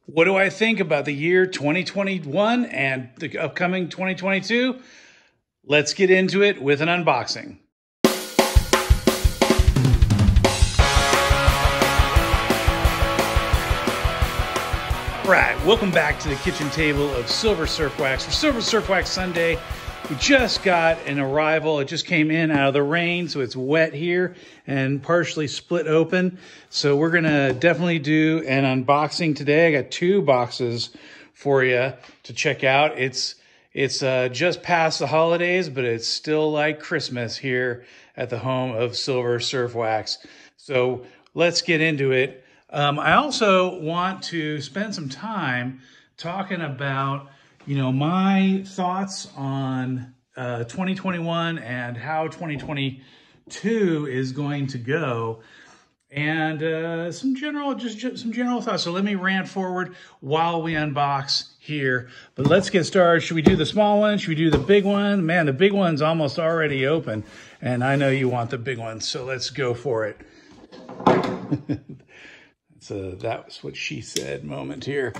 What do I think about the year 2021 and the upcoming 2022? Let's get into it with an unboxing. All right, welcome back to the kitchen table of Silver Surf Wax. For Silver Surf Wax Sunday, we just got an arrival. It just came in out of the rain, so it's wet here and partially split open. So we're gonna definitely do an unboxing today. I got 2 boxes for you to check out. It's just past the holidays, but it's still like Christmas here at the home of Silver Surf Wax. So let's get into it. I also want to spend some time talking about, my thoughts on 2021 and how 2022 is going to go, and some general thoughts. So let me rant forward while we unbox here. But let's get started. Should we do the small one? Should we do the big one? Man, the big one's almost already open, and I know you want the big one, so let's go for it. So that was what she said moment here.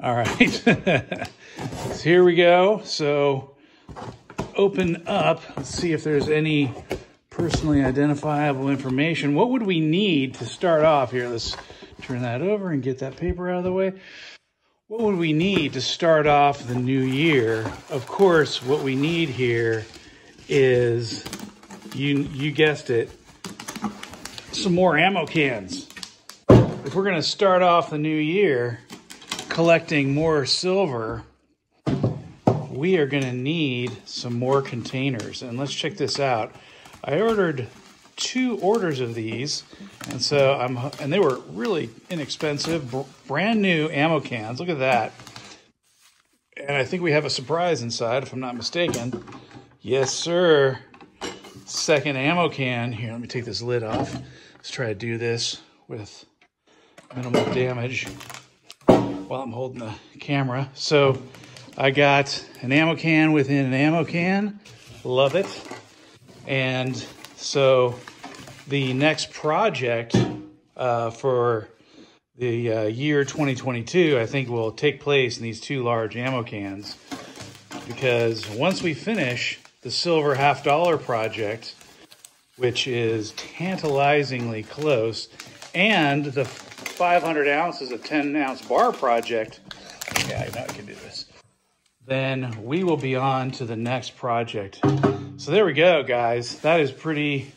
All right, so here we go. So open up, let's see if there's any personally identifiable information. What would we need to start off here? Let's turn that over and get that paper out of the way. What would we need to start off the new year? Of course, what we need here is, you guessed it, some more ammo cans. If we're gonna start off the new year collecting more silver, we are gonna need some more containers. And let's check this out. I ordered 2 orders of these, and so and they were really inexpensive, brand new ammo cans. Look at that. And I think we have a surprise inside, if I'm not mistaken. Yes, sir. Second ammo can. Here, let me take this lid off. Let's try to do this with minimal damage while I'm holding the camera. So I got an ammo can within an ammo can. Love it. And so the next project for the year 2022, I think, will take place in these 2 large ammo cans, because once we finish the silver $50 project, which is tantalizingly close, and the 500 ounces of 10-ounce bar project, yeah, I know I can do this, then we will be on to the next project. So there we go, guys. That is pretty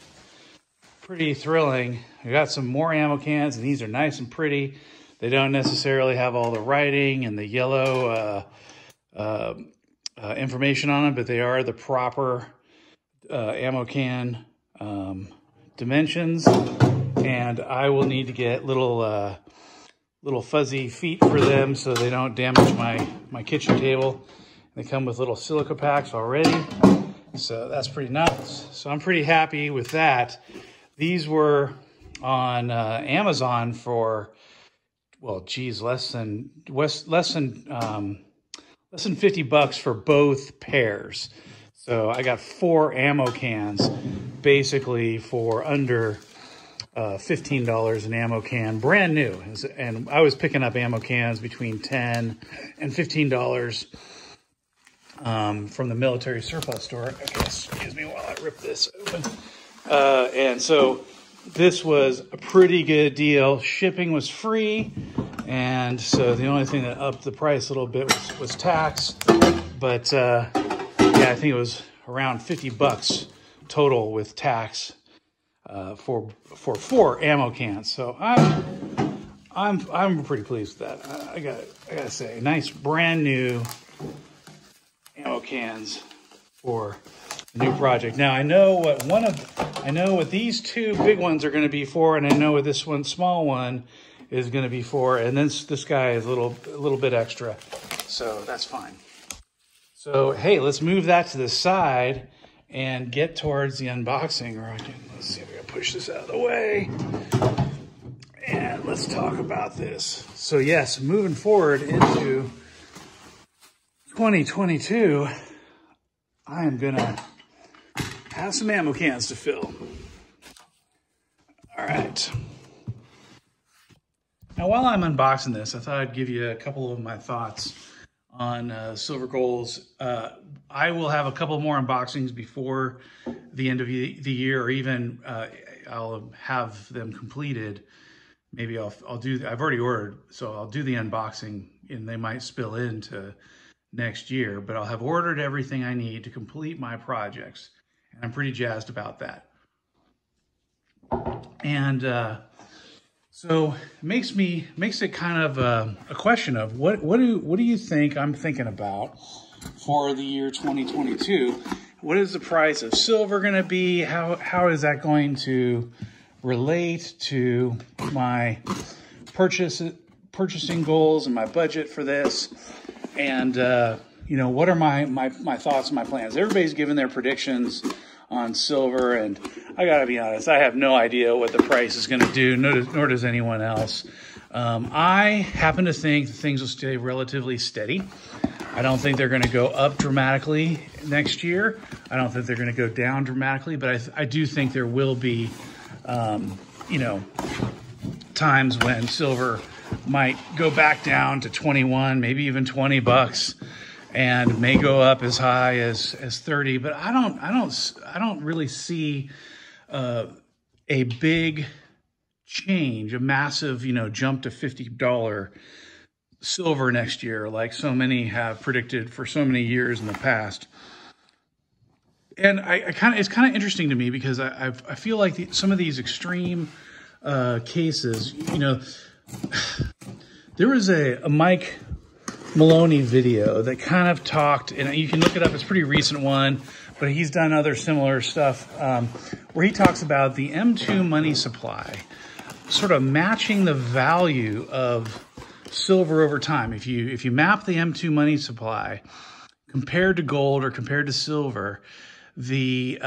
thrilling. We got some more ammo cans, and these are nice and pretty. They don't necessarily have all the writing and the yellow information on them, but they are the proper ammo can dimensions. And I will need to get little fuzzy feet for them so they don't damage my kitchen table. They come with little silica packs already, so that's pretty nice. So I'm pretty happy with that. These were on Amazon for, well, geez, less than $50 for both pairs. So I got 4 ammo cans basically for under $15 an ammo can, brand new. And I was picking up ammo cans between $10 and $15 from the military surplus store. Okay, excuse me while I rip this open. And so this was a pretty good deal. Shipping was free, and so the only thing that upped the price a little bit was tax. But yeah, I think it was around $50 total with tax. For 4 ammo cans, so I'm pretty pleased with that. I gotta say, nice brand new ammo cans for the new project. Now I know what these 2 big ones are going to be for, and I know what this one small one is going to be for, and then this guy is a little bit extra, so that's fine. So hey, let's move that to the side and get towards the unboxing. Let's see if we can push this out of the way. And let's talk about this. So yes, moving forward into 2022, I am gonna have some ammo cans to fill. All right. Now, while I'm unboxing this, I thought I'd give you a couple of my thoughts on silver goals. I will have a couple more unboxings before the end of the year, or even I'll have them completed. Maybe I'll do, I've already ordered, so I'll do the unboxing and they might spill into next year, but I'll have ordered everything I need to complete my projects. And I'm pretty jazzed about that. And so it makes it kind of a question of what do you think I'm thinking about for the year 2022? What is the price of silver going to be? How is that going to relate to my purchasing goals and my budget for this? And you know, what are my thoughts and my plans? Everybody's given their predictions on silver, and I gotta be honest, I have no idea what the price is gonna do, nor does anyone else. I happen to think that things will stay relatively steady. I don't think they're gonna go up dramatically next year. I don't think they're gonna go down dramatically, but I do think there will be, you know, times when silver might go back down to 21, maybe even 20 bucks, and may go up as high as 30. But I don't really see a big change, a massive, you know, jump to $50 silver next year, like so many have predicted for so many years in the past. And it's kind of interesting to me because I feel like some of these extreme cases, you know, there was a Mike Maloney video that kind of talked, and you can look it up, it's a pretty recent one, but he's done other similar stuff where he talks about the M2 money supply sort of matching the value of silver over time. If you map the M2 money supply compared to gold or compared to silver, the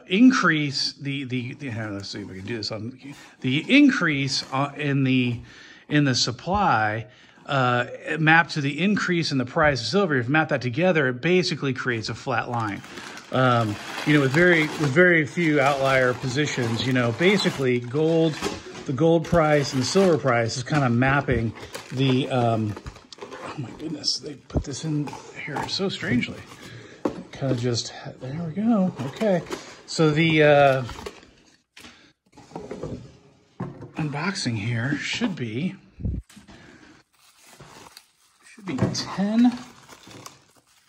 increase, let's see if we can do this on the increase in the supply mapped to the increase in the price of silver. If you map that together, it basically creates a flat line. You know, with very few outlier positions. You know, basically the gold price and the silver price is kind of mapping the. Oh my goodness, they put this in here so strangely. Kind of just, there we go. Okay, so the unboxing here should be 10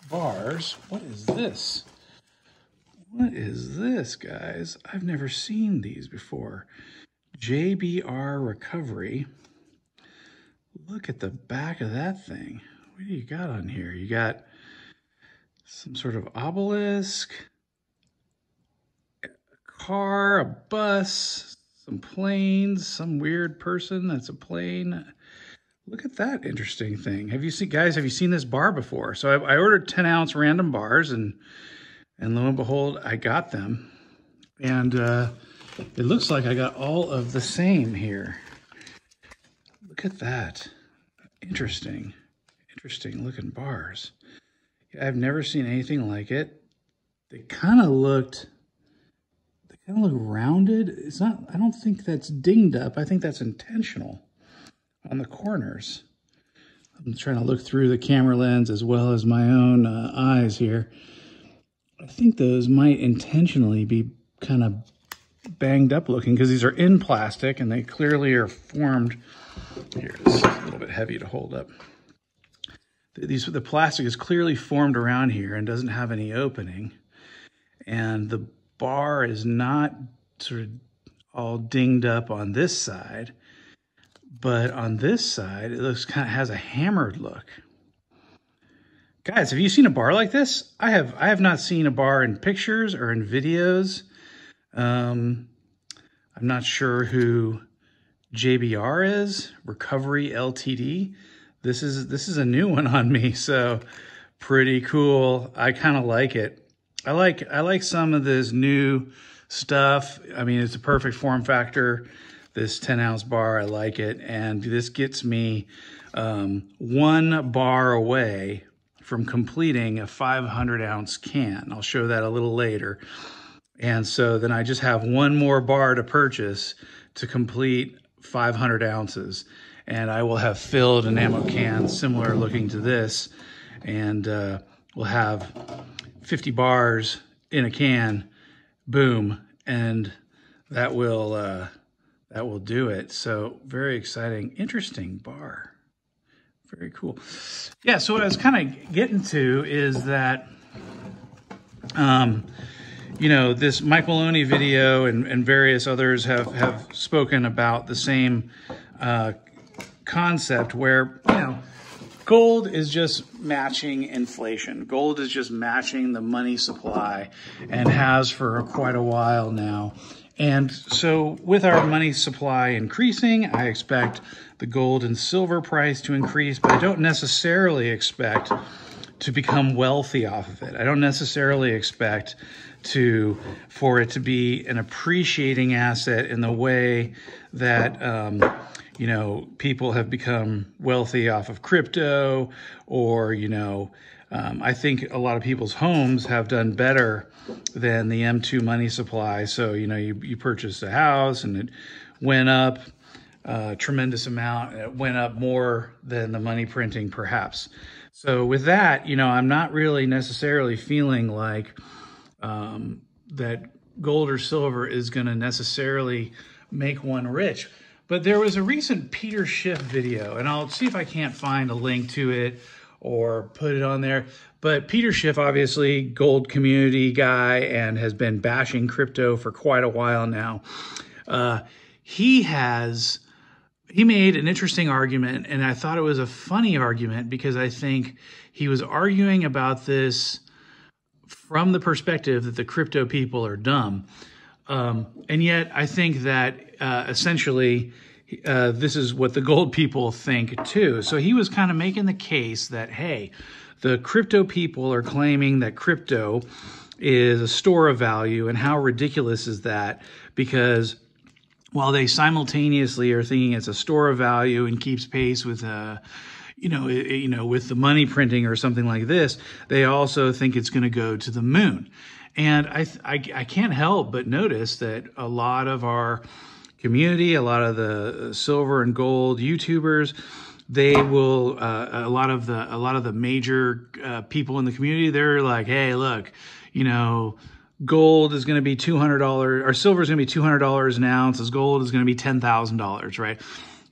bars. What is this? What is this, guys? I've never seen these before. JBR Recovery. Look at the back of that thing. What do you got on here? You got some sort of obelisk, a car, a bus, some planes, some weird person that's a plane. Look at that interesting thing. Have you seen, guys, have you seen this bar before? So I ordered 10-ounce random bars, and lo and behold, I got them. And it looks like I got all of the same here. Look at that. Interesting looking bars. I've never seen anything like it. They kind of look rounded. It's not, I don't think that's dinged up. I think that's intentional on the corners. I'm trying to look through the camera lens as well as my own eyes here. I think those might intentionally be kind of banged up looking because these are in plastic and they clearly are formed. Here, it's a little bit heavy to hold up. The plastic is clearly formed around here and doesn't have any opening. And the bar is not sort of all dinged up on this side, but on this side, it looks kind of has a hammered look. Guys, have you seen a bar like this? I have not seen a bar in pictures or in videos. I'm not sure who JBR is, Recovery Ltd. This is a new one on me, so pretty cool. I kind of like it. I like some of this new stuff. I mean, it's a perfect form factor. This 10-ounce bar, I like it, and this gets me 1 bar away from completing a 500-ounce can. I'll show that a little later. And so then I just have 1 more bar to purchase to complete 500 ounces. and I will have filled an ammo can similar looking to this, and we'll have 50 bars in a can, boom, and that will do it. So very exciting, interesting bar. Very cool. Yeah, so what I was kind of getting to is that, you know, this Mike Maloney video and various others have spoken about the same concept where, you know, gold is just matching inflation. Gold is just matching the money supply and has for quite a while now. And so with our money supply increasing, I expect the gold and silver price to increase, but I don't necessarily expect to become wealthy off of it. I don't necessarily expect for it to be an appreciating asset in the way that, you know, people have become wealthy off of crypto, or, you know, I think a lot of people's homes have done better than the M2 money supply. So, you know, you purchased a house and it went up a tremendous amount, and it went up more than the money printing perhaps. So with that, you know, I'm not really necessarily feeling like that gold or silver is going to necessarily make one rich. But there was a recent Peter Schiff video, and I'll see if I can't find a link to it or put it on there. But Peter Schiff, obviously gold community guy, and has been bashing crypto for quite a while now. He made an interesting argument, and I thought it was a funny argument because I think he was arguing about this from the perspective that the crypto people are dumb. And yet I think that essentially this is what the gold people think too. So he was kind of making the case that, hey, the crypto people are claiming that crypto is a store of value, and how ridiculous is that? Because while they simultaneously are thinking it's a store of value and keeps pace with with the money printing or something like this, they also think it's going to go to the moon. And I can't help but notice that a lot of our community, a lot of the silver and gold YouTubers, they will a lot of the major people in the community, they're like, hey, look, you know, gold is going to be $200, or silver is going to be $200 an ounce, as gold is going to be $10,000, right?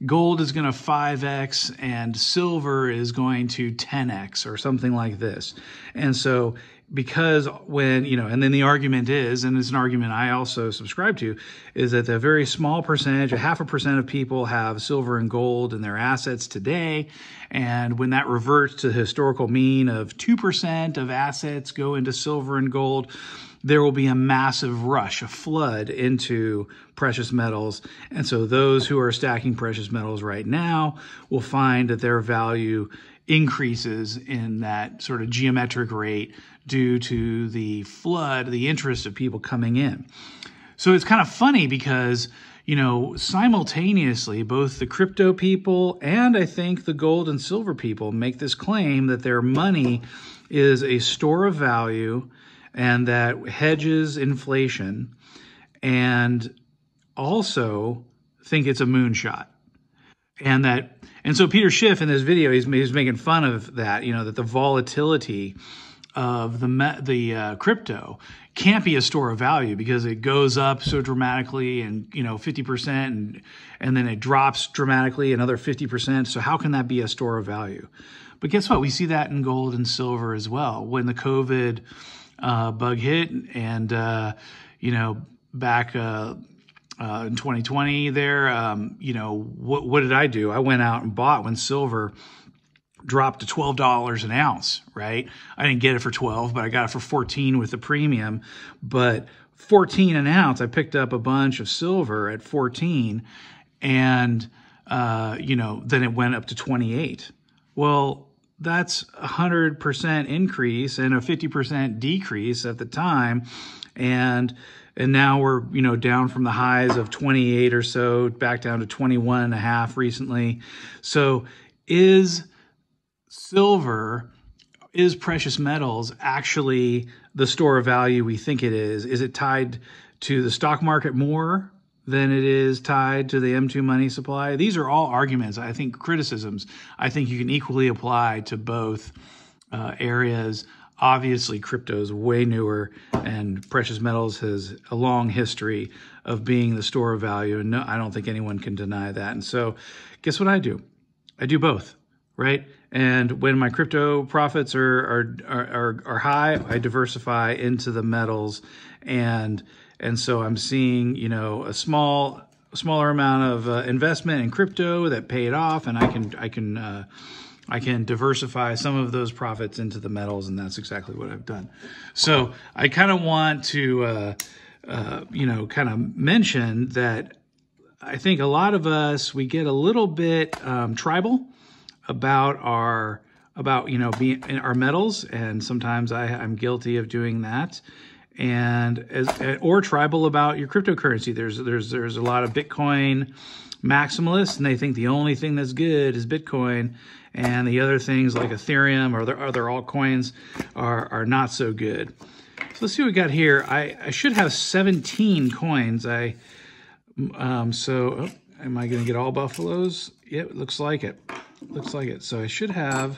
Gold is going to 5x and silver is going to 10x or something like this. And so because when, you know, and then the argument is, and it's an argument I also subscribe to, is that a very small percentage, 0.5% of people have silver and gold in their assets today. And when that reverts to the historical mean of 2% of assets go into silver and gold, there will be a massive rush, a flood into precious metals. And so those who are stacking precious metals right now will find that their value increases in that sort of geometric rate due to the flood, the interest of people coming in. So it's kind of funny because, you know, simultaneously, both the crypto people and I think the gold and silver people make this claim that their money is a store of value and that hedges inflation, and also think it's a moonshot. And so Peter Schiff in this video, he's making fun of that, you know, that the volatility of the crypto can't be a store of value because it goes up so dramatically, and, you know, 50%, and then it drops dramatically another 50%. So how can that be a store of value? But guess what? We see that in gold and silver as well. When the COVID bug hit, and you know, back in 2020 there, you know, what did I do? I went out and bought when silver dropped to $12 an ounce, right? I didn't get it for 12, but I got it for 14 with the premium. But 14 an ounce, I picked up a bunch of silver at 14, and you know, then it went up to 28. Well, that's 100% increase and a 50% decrease at the time. And now we're, you know, down from the highs of 28 or so back down to 21.5 recently. So is precious metals actually the store of value we think it is? Is it tied to the stock market more than it is tied to the M2 money supply. These are all arguments, I think, criticisms. I think you can equally apply to both areas. Obviously, crypto is way newer, and precious metals has a long history of being the store of value. And no, I don't think anyone can deny that. And so guess what I do? I do both, right? And when my crypto profits are high, I diversify into the metals, and so I'm seeing, you know, a smaller amount of investment in crypto that paid off, and I can diversify some of those profits into the metals, and that's exactly what I've done. So I kind of want to, you know, kind of mention that I think a lot of us, we get a little bit tribal about you know, being our metals, and sometimes I'm guilty of doing that, or tribal about your cryptocurrency. There's a lot of Bitcoin maximalists, and they think the only thing that's good is Bitcoin, and the other things like Ethereum or other altcoins are not so good. So let's see what we got here. I should have 17 coins. So am I going to get all buffaloes? Yep, it looks like it. Looks like it. So I should have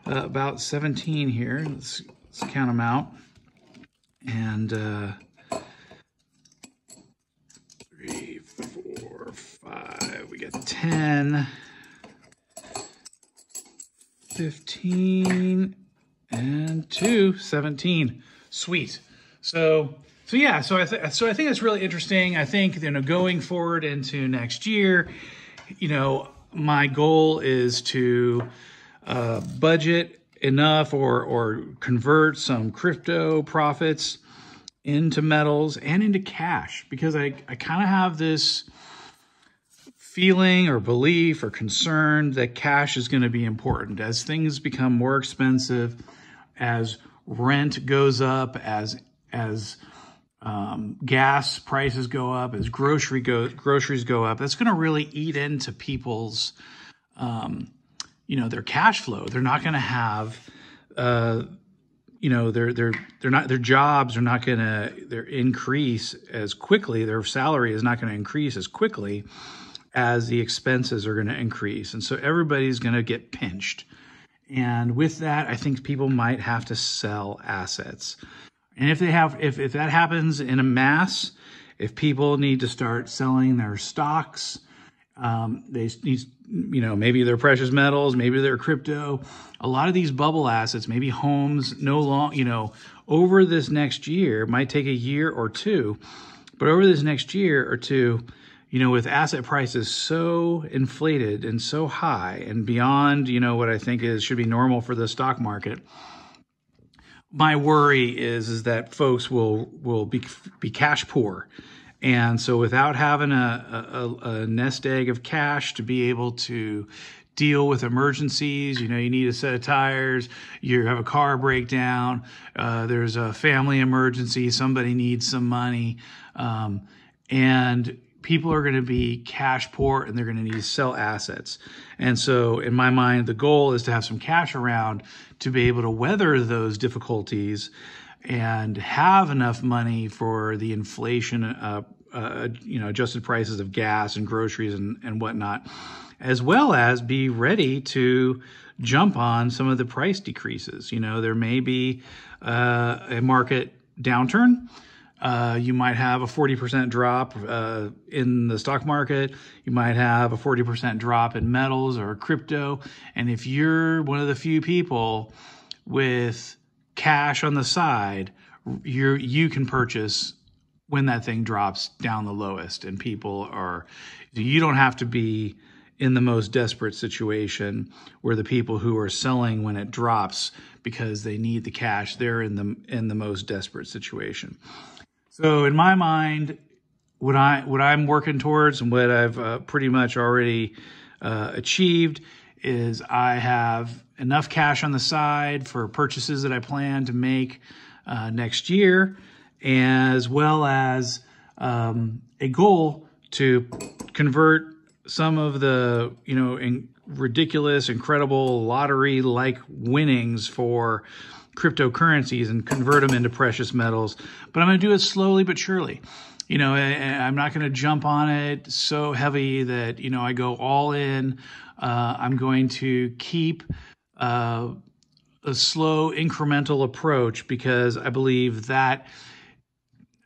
about 17 here. Let's count them out. And 3, 4, 5. We got 10, 15, and 2, 17. Sweet. So yeah. So I think it's really interesting. I think, you know, going forward into next year, you know, my goal is to budget enough or convert some crypto profits into metals and into cash, because I kind of have this feeling or belief or concern that cash is going to be important as things become more expensive, as rent goes up, as gas prices go up, as groceries go up. That's going to really eat into people's, you know, their cash flow. They're not going to have, you know, their jobs are not going to increase as quickly. Their salary is not going to increase as quickly as the expenses are going to increase, and so everybody's going to get pinched. And with that, I think people might have to sell assets. And if that happens in a mass, if people need to start selling their stocks, they need, you know, maybe their precious metals, maybe their crypto, a lot of these bubble assets, maybe homes, you know, over this next year, might take a year or two, but over this next year or two, you know, with asset prices so inflated and so high and beyond, you know, what I think should be normal for the stock market, my worry is that folks will be cash poor. And so without having a nest egg of cash to be able to deal with emergencies, you know, you need a set of tires, you have a car breakdown, there's a family emergency, somebody needs some money, and people are going to be cash poor, and they're going to need to sell assets. And so in my mind, the goal is to have some cash around to be able to weather those difficulties and have enough money for the inflation, you know, adjusted prices of gas and groceries and whatnot, as well as be ready to jump on some of the price decreases. You know, there may be a market downturn. You might have a 40% drop in the stock market. You might have a 40% drop in metals or crypto. And if you're one of the few people with cash on the side, you can purchase when that thing drops down the lowest. And you don't have to be in the most desperate situation where the people who are selling when it drops because they need the cash, they're in the most desperate situation. So in my mind, what I'm working towards and what I've pretty much already achieved is I have enough cash on the side for purchases that I plan to make next year, as well as a goal to convert some of the, you know, ridiculous, incredible lottery-like winnings for cryptocurrencies and convert them into precious metals. But I'm going to do it slowly but surely. I'm not going to jump on it so heavy that, I go all in. I'm going to keep a slow incremental approach, because I believe that,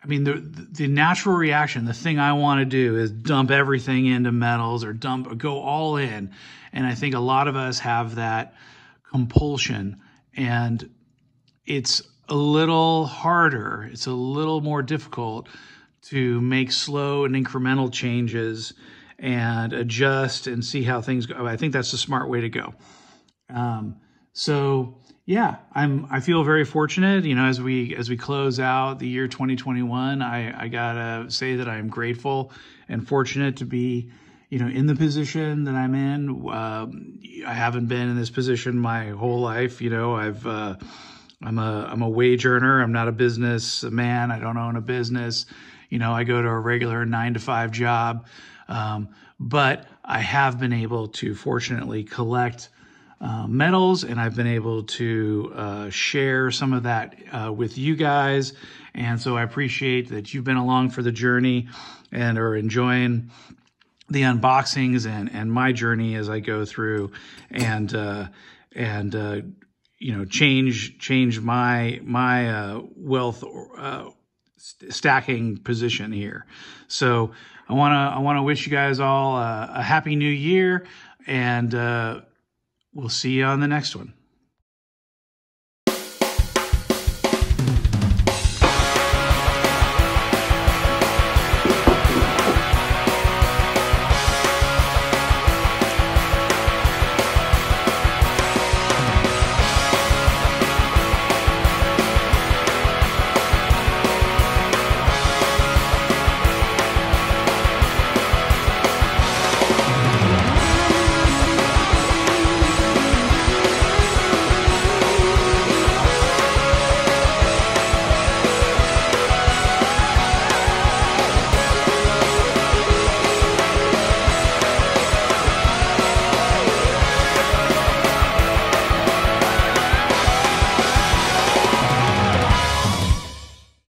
the natural reaction, the thing I want to do is dump everything into metals or go all in. And I think a lot of us have that compulsion, and it's a little harder. It's a little more difficult to make slow and incremental changes and adjust and see how things go. I think that's the smart way to go. So yeah, I feel very fortunate, as we close out the year 2021. I gotta say that I'm grateful and fortunate to be, in the position that I'm in. I haven't been in this position my whole life. I'm a wage earner. I'm not a business man. I don't own a business. I go to a regular 9-to-5 job. But I have been able to fortunately collect metals, and I've been able to share some of that with you guys. And so I appreciate that you've been along for the journey and are enjoying the unboxings and my journey as I go through and change my wealth stacking position here. So I want to wish you guys all a happy new year, and we'll see you on the next one.